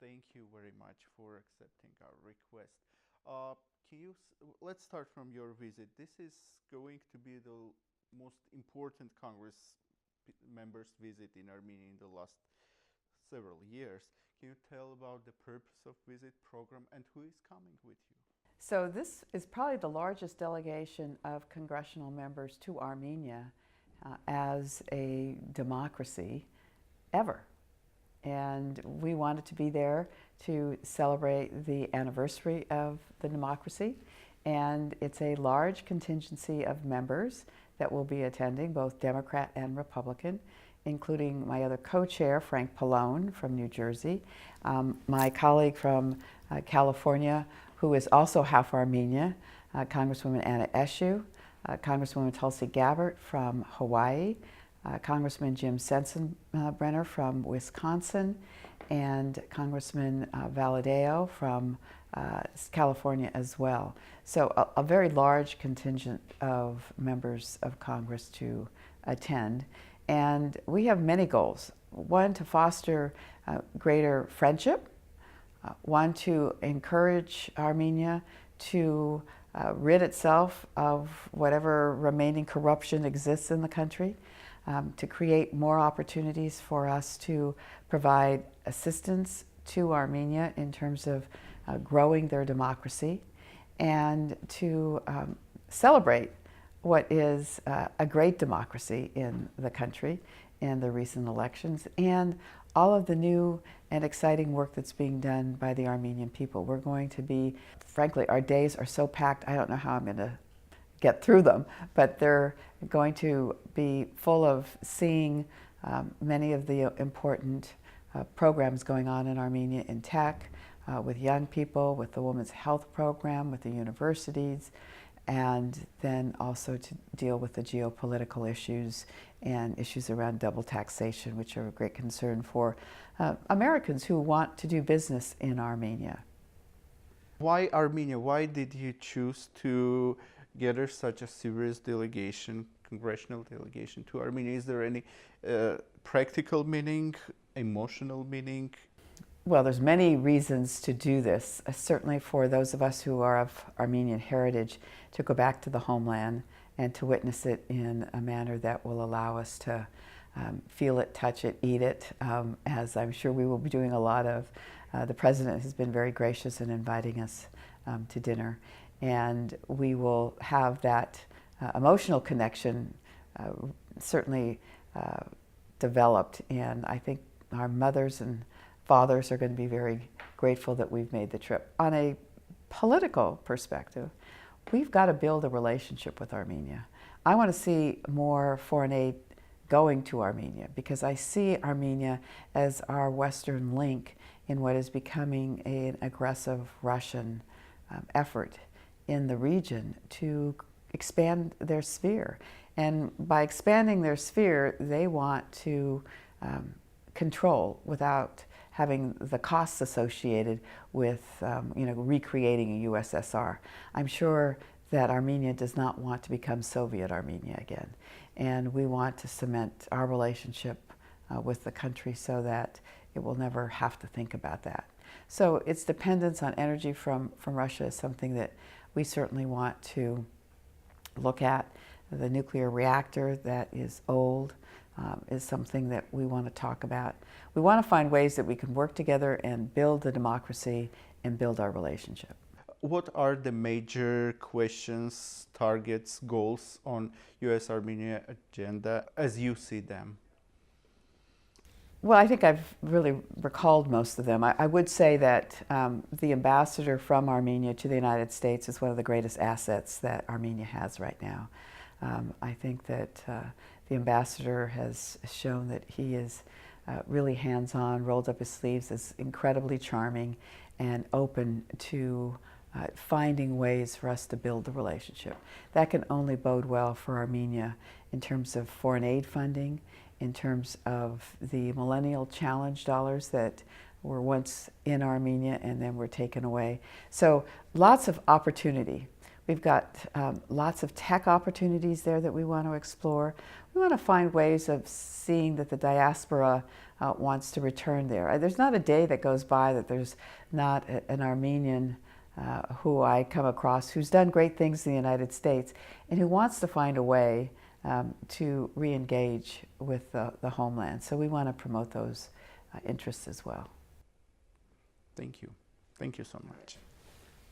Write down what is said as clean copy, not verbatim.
Thank you very much for accepting our request. Uh, let's start from your visit. This is going to be the most important Congress members' visit in Armenia in the last several years. Can you tell about the purpose of visit program and who is coming with you? So this is probably the largest delegation of congressional members to Armenia as a democracy ever. And we wanted to be there to celebrate the anniversary of the democracy. And it's a large contingency of members that will be attending, both Democrat and Republican, including my other co-chair, Frank Pallone from New Jersey, my colleague from California, who is also half Armenia, Congresswoman Anna Eshoo, Congresswoman Tulsi Gabbard from Hawaii, Congressman Jim Sensenbrenner from Wisconsin, and Congressman Valadao from California as well. So a very large contingent of members of Congress to attend. And we have many goals. One, to foster greater friendship. One, to encourage Armenia to rid itself of whatever remaining corruption exists in the country, to create more opportunities for us to provide assistance to Armenia in terms of growing their democracy, and to celebrate what is a great democracy in the country in the recent elections, and all of the new and exciting work that's being done by the Armenian people. We're going to be, frankly, our days are so packed, I don't know how I'm going to get through them, but they're going to be full of seeing many of the important programs going on in Armenia in tech, with young people, with the Women's Health Program, with the universities, and then also to deal with the geopolitical issues and issues around double taxation, which are a great concern for Americans who want to do business in Armenia. Why Armenia? Why did you choose to gather such a serious delegation, congressional delegation to Armenia? Is there any practical meaning, emotional meaning? Well, there's many reasons to do this. Certainly for those of us who are of Armenian heritage, to go back to the homeland and to witness it in a manner that will allow us to feel it, touch it, eat it, as I'm sure we will be doing a lot of. The President has been very gracious in inviting us to dinner, and we will have that emotional connection certainly developed, and I think our mothers and fathers are going to be very grateful that we've made the trip. On a political perspective, we've got to build a relationship with Armenia. I want to see more foreign aid going to Armenia because I see Armenia as our Western link in what is becoming an aggressive Russian effort in the region to expand their sphere. And by expanding their sphere, they want to control without having the costs associated with recreating a USSR. I'm sure that Armenia does not want to become Soviet Armenia again. And we want to cement our relationship with the country so that it will never have to think about that. So its dependence on energy from Russia is something that we certainly want to look at. The nuclear reactor that is old is something that we want to talk about. We want to find ways that we can work together and build the democracy and build our relationship. What are the major questions, targets, goals on U.S.-Armenia agenda as you see them? Well, I think I've really recalled most of them. I would say that the ambassador from Armenia to the United States is one of the greatest assets that Armenia has right now. I think that the ambassador has shown that he is really hands-on, rolled up his sleeves, is incredibly charming and open to finding ways for us to build the relationship. That can only bode well for Armenia in terms of foreign aid funding, in terms of the Millennial Challenge dollars that were once in Armenia and then were taken away. So lots of opportunity. We've got lots of tech opportunities there that we want to explore. We want to find ways of seeing that the diaspora wants to return there. There's not a day that goes by that there's not an Armenian who I come across who's done great things in the United States and who wants to find a way to re-engage with the homeland. So we want to promote those interests as well. Thank you. Thank you so much.